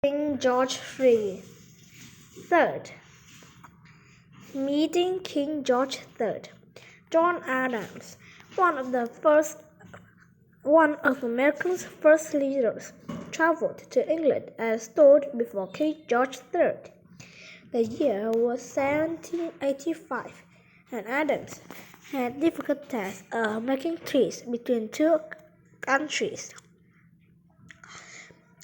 King George III. Meeting King George III. John Adams, one of America's first leaders, traveled to England and stood before King George III. The year was 1785, and Adams had difficult task of making peace between two countries.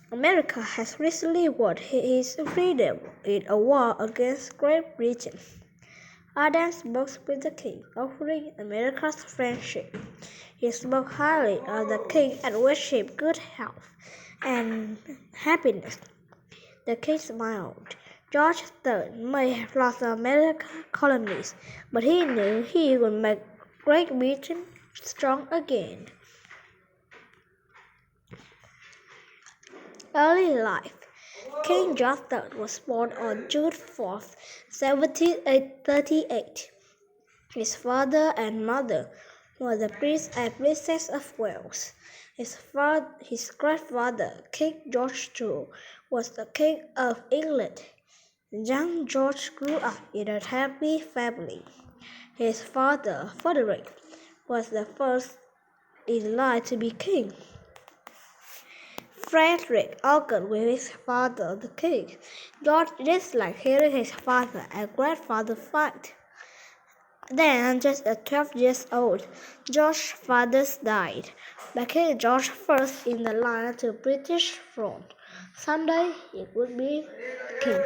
America has recently won its freedom in a war against Great Britain. Adams spoke with the king, offering America's friendship. He spoke highly of the king and wished him good health and happiness. The king smiled. George III may have lost the American colonies, but he knew he would make Great Britain strong again. Early life. King George III was born on June 4, 1738. His father and mother were the Prince and Princess of Wales. His grandfather, King George II, was the King of England. Young George grew up in a happy family. His father, Frederick, was the first in line to be king. Frederick argued with his father, the king. George disliked hearing his father and grandfather fight. Then, just at 12 years old, George's father died, making George first in the line to the British throne. Someday he would be king.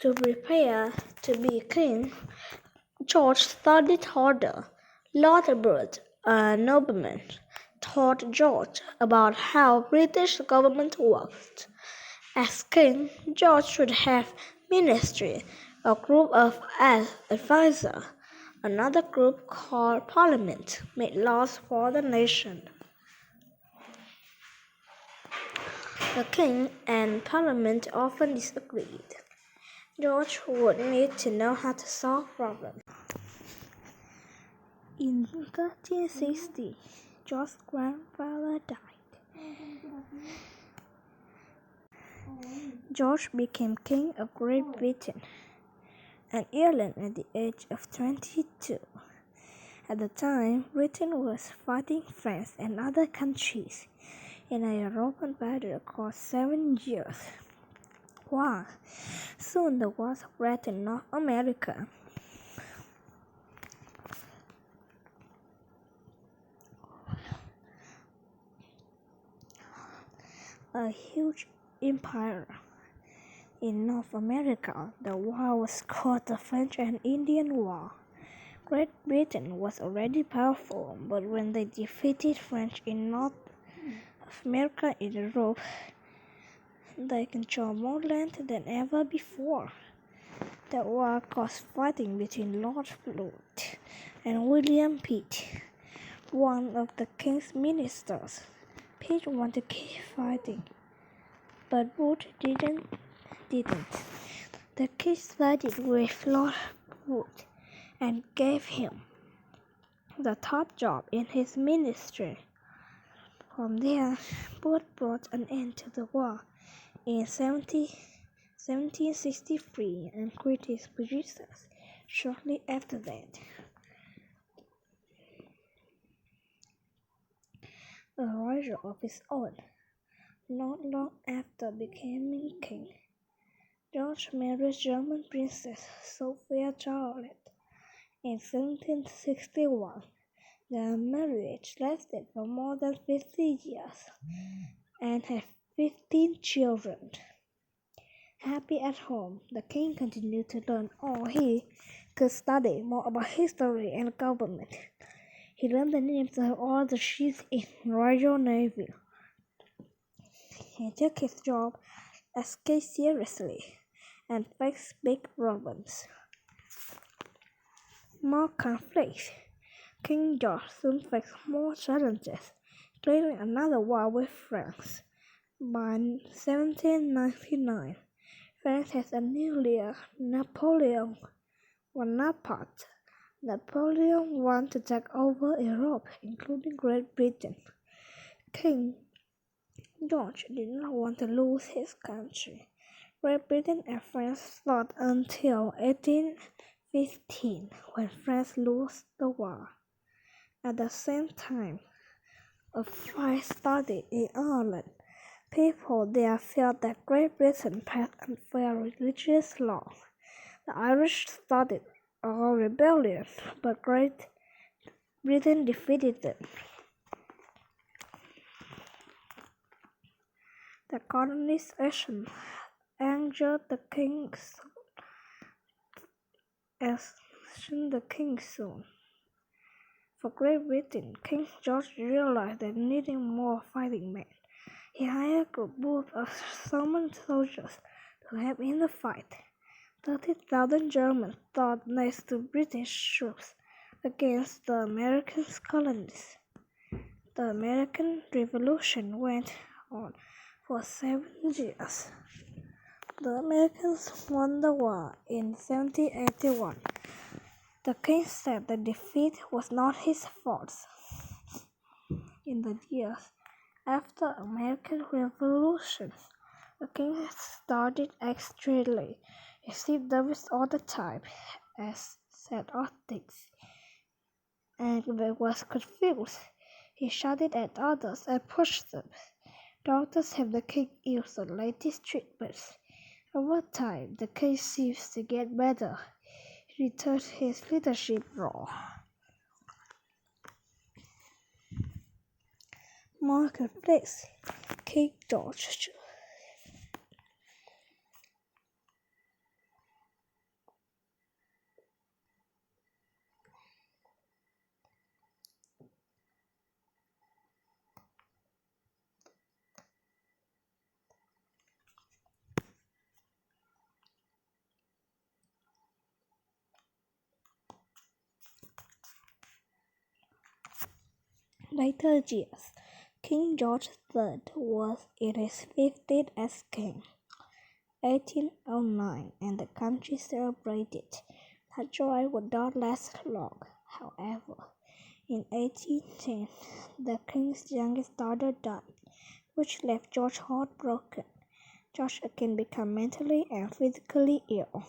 To prepare to be king, George studied harder. Lord Bute, a nobleman, taught George about how British government worked. As king, George should have ministry, a group of advisors. Another group called Parliament made laws for the nation. The king and Parliament often disagreed. George would need to know how to solve problems. In 1360, George's grandfather died. George became King of Great Britain and Ireland at the age of 22. At the time, Britain was fighting France and other countries in a European battle called 7 Years' War. Soon the war spread to North America. A huge empire in North America, the war was called the French and Indian War. Great Britain was already powerful, but when they defeated French in North America and Europe, they controlled more land than ever before. The war caused fighting between Lord Bute and William Pitt, one of the king's ministers. Pitt wanted to keep fighting, but Bute didn't. The king sided with Lord Bute and gave him the top job in his ministry. From there, Bute brought an end to the war in 1763 and quit his position shortly after that. A rival of his own, not long after becoming king, George married German Princess Sophia Charlotte in 1761. Their marriage lasted for more than 50 years and had 15 children. Happy at home, the king continued to learn all he could study more about history and government. He learned the names of all the ships in the Royal Navy. He took his job as king seriously and faced big problems. More conflicts. King George soon faced more challenges, including another war with France. By 1799, France had a new leader, Napoleon Bonaparte. Napoleon wanted to take over Europe, including Great Britain. King George did not want to lose his country. Great Britain and France fought until 1815, when France lost the war. At the same time, a fight started in Ireland. People there felt that Great Britain passed unfair religious laws. The Irish started a rebellion, but Great Britain defeated them. The colonists' action angered the king soon. For Great Britain, King George realized that needing more fighting men. He hired a group of summoned soldiers to help in the fight. 30,000 Germans fought next to British troops against the American colonies. The American Revolution went on for 7 years. The Americans won the war in 1781. The king said the defeat was not his fault. In the years after the American Revolution, the king started extremely, received service all the time, as said things, and was confused. He shouted at others and pushed them. Doctors have the king use the latest treatments. Over time, the king seems to get better. He returned his leadership role. Marketplace, King George. Later years, King George III was in his 50th as king. 1809, and the country celebrated. The joy would not last long, however. In 1810, the king's youngest daughter died, which left George heartbroken. George again became mentally and physically ill.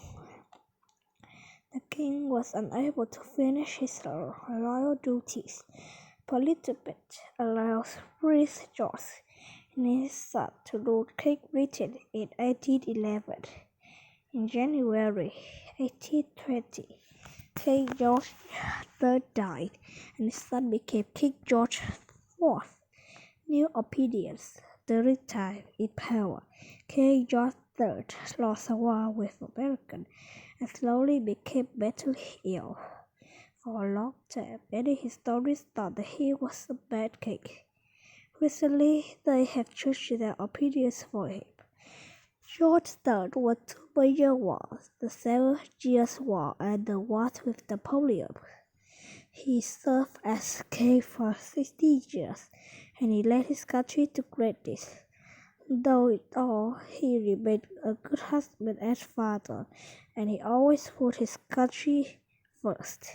The king was unable to finish his royal duties. Elizabeth allows Prince George and his son to rule Great Britain in 1811. In January 1820, King George III died, and his son became King George IV. New opinions. During time in power, King George III lost a war with America and slowly became mentally ill. For a long time, many historians thought that he was a bad king. Recently, they have changed their opinions for him. George III won 2 major wars, the 7 Years' War and the war with Napoleon. He served as king for 60 years, and he led his country to greatness. Though it all, he remained a good husband and father, and he always put his country first.